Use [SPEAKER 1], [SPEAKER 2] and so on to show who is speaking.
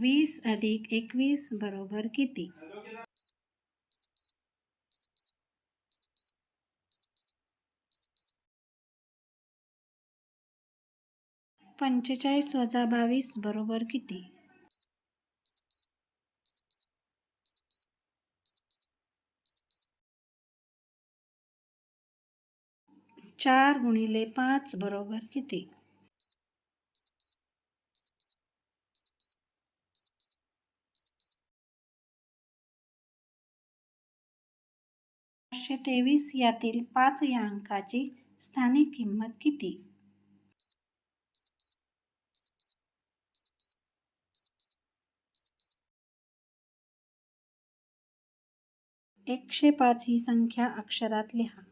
[SPEAKER 1] 20 अधिक 21 बरोबर किती? 45 वजा 22 बरोबर किती? 4 गुणिले 5 बरोबर किती? 523 यातील 5 या अंकाची स्थानिक किंमत किती? 105 ही संख्या अक्षरात लिहा.